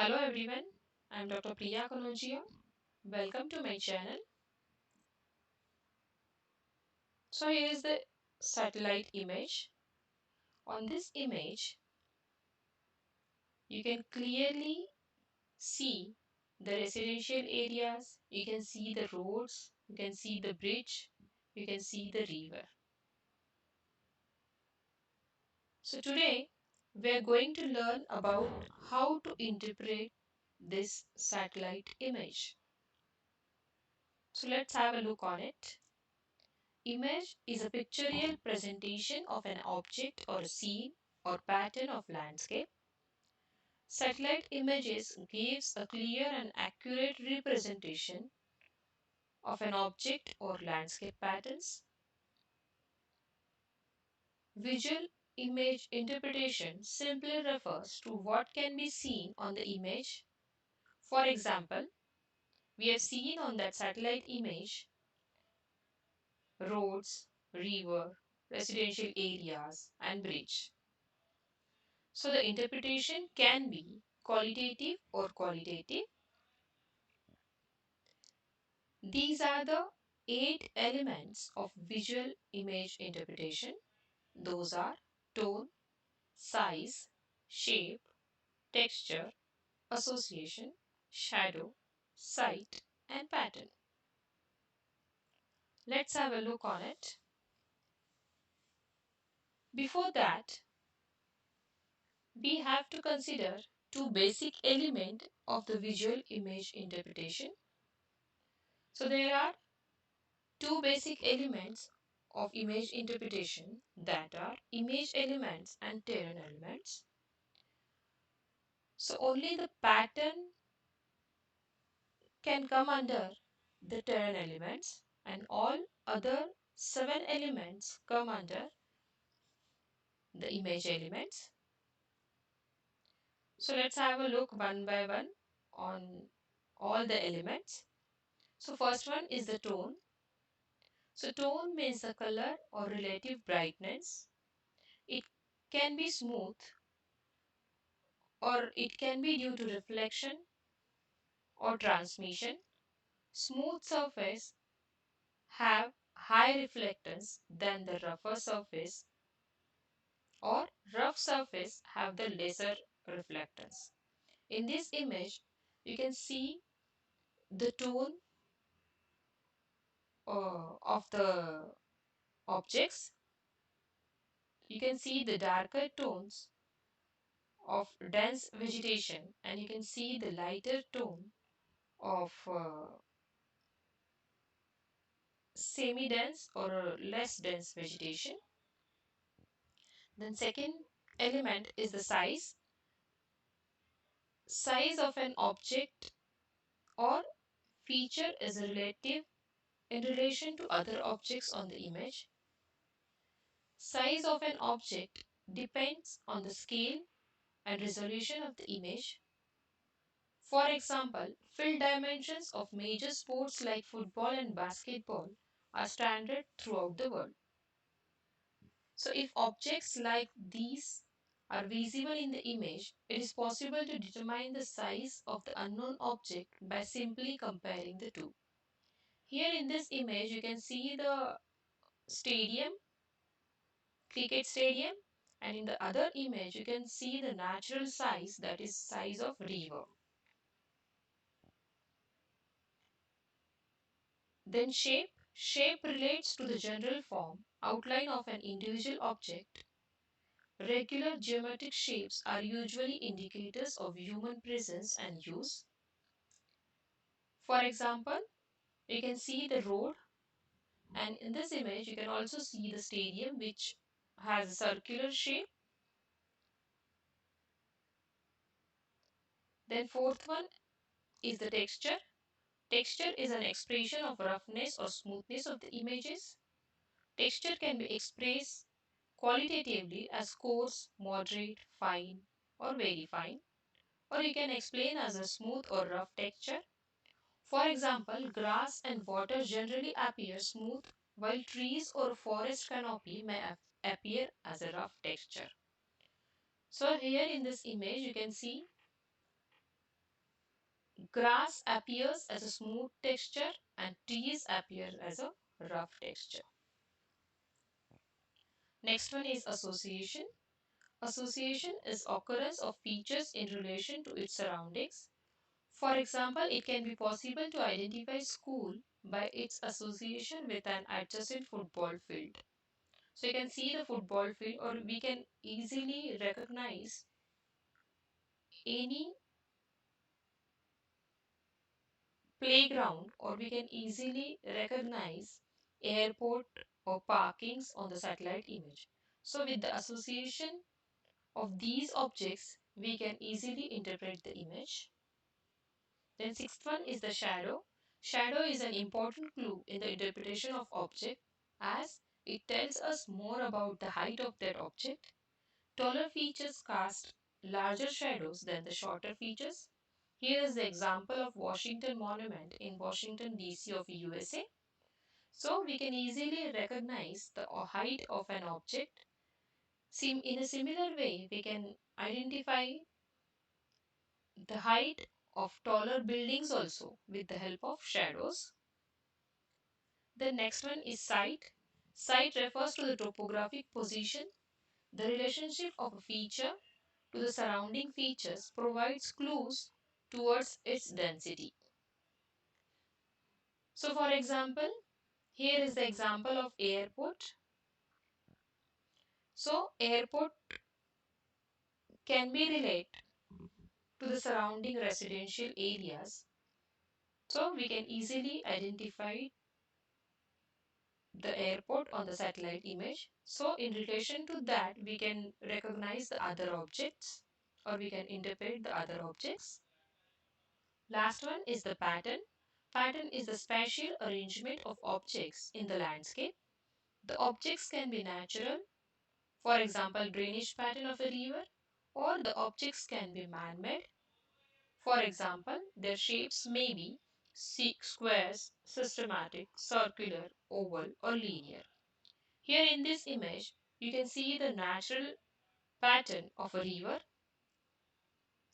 Hello everyone, I am Dr. Priya Kanojia. Welcome to my channel. So here is the satellite image. On this image, you can clearly see the residential areas, you can see the roads, you can see the bridge, you can see the river. So today, we are going to learn about how to interpret this satellite image. So let's have a look on it. Image is a pictorial presentation of an object or a scene or pattern of landscape. Satellite images gives a clear and accurate representation of an object or landscape patterns. Visual image interpretation simply refers to what can be seen on the image. For example, we have seen on that satellite image roads, river, residential areas and bridge. So the interpretation can be qualitative or qualitative. These are the 8 elements of visual image interpretation. Those are tone, size, shape, texture, association, shadow, sight, and pattern. Let's have a look on it. Before that, we have to consider two basic elements of the visual image interpretation. So there are two basic elements of image interpretation, that are image elements and terrain elements. So only the pattern can come under the terrain elements and all other 7 elements come under the image elements. So let's have a look one by one on all the elements. So first one is the tone. So tone means the color or relative brightness. It can be smooth or it can be due to reflection or transmission. Smooth surface have high reflectance than the rougher surface, or rough surface have the lesser reflectance. In this image, you can see the tone of the objects. You can see the darker tones of dense vegetation and you can see the lighter tone of semi-dense or less dense vegetation. Then second element is the size. Size of an object or feature is relative in relation to other objects on the image. Size of an object depends on the scale and resolution of the image. For example, field dimensions of major sports like football and basketball are standard throughout the world. So if objects like these are visible in the image, it is possible to determine the size of the unknown object by simply comparing the two. Here in this image, you can see the stadium, cricket stadium, and in the other image, you can see the natural size, that is size of river. Then shape. Shape relates to the general form, outline of an individual object. Regular geometric shapes are usually indicators of human presence and use. For example, you can see the road, and in this image you can also see the stadium which has a circular shape. Then fourth one is the texture. Texture is an expression of roughness or smoothness of the images. Texture can be expressed qualitatively as coarse, moderate, fine, or very fine, or you can explain as a smooth or rough texture. For example, grass and water generally appear smooth, while trees or forest canopy may appear as a rough texture. So here in this image you can see Grass appears as a smooth texture and trees appear as a rough texture. Next one is association. Association is occurrence of features in relation to its surroundings. For example, it can be possible to identify school by its association with an adjacent football field. So you can see the football field, or we can easily recognize any playground, or we can easily recognize airport or parkings on the satellite image. So with the association of these objects, we can easily interpret the image. Then sixth one is the shadow. Shadow is an important clue in the interpretation of object, as it tells us more about the height of that object. Taller features cast larger shadows than the shorter features. Here is the example of Washington Monument in Washington DC of USA. So we can easily recognize the height of an object. In a similar way, we can identify the height of taller buildings also with the help of shadows. The next one is site. Site refers to the topographic position. The relationship of a feature to the surrounding features provides clues towards its density. So for example, here is the example of airport. So airport can be related to the surrounding residential areas. So we can easily identify the airport on the satellite image. So in relation to that, we can recognize the other objects, or we can interpret the other objects. Last one is the pattern. Pattern is the spatial arrangement of objects in the landscape. The objects can be natural, for example, drainage pattern of a river, or the objects can be man-made. For example, their shapes may be squares, systematic, circular, oval, or linear. Here in this image, you can see the natural pattern of a river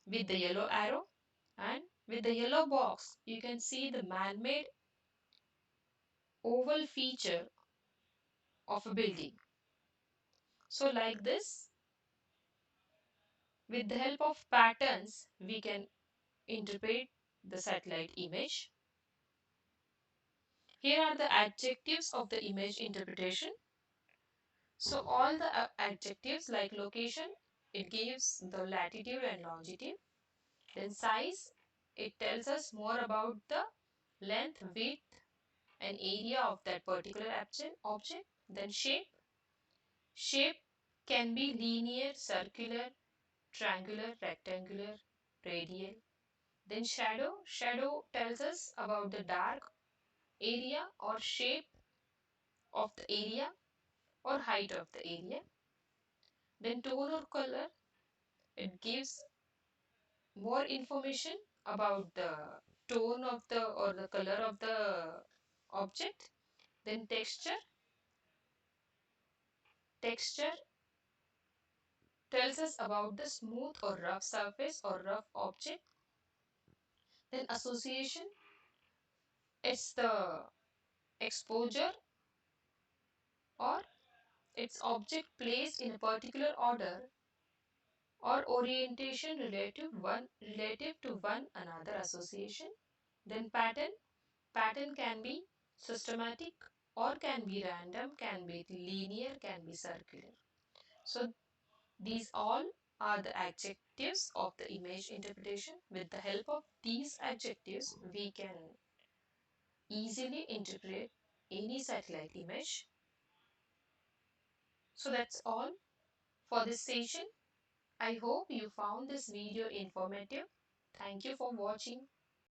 with the yellow arrow, and with the yellow box, you can see the man-made oval feature of a building. So like this, with the help of patterns, we can interpret the satellite image. Here are the adjectives of the image interpretation. So all the adjectives like location, it gives the latitude and longitude. Then size, it tells us more about the length, width, and area of that particular object. Then shape. Shape can be linear, circular, triangular, rectangular, radial. Then shadow. Shadow tells us about the dark area or shape of the area or height of the area. Then tone or color. It gives more information about the tone of the or the color of the object. Then texture. Texture tells us about the smooth or rough surface or rough object. Then association, it's the exposure or its object placed in a particular order or orientation relative to one another association. Then pattern. Pattern can be systematic or can be random, can be linear, can be circular. So these all are the adjectives of the image interpretation. With the help of these adjectives, we can easily interpret any satellite image. So that's all for this session. I hope you found this video informative. Thank you for watching.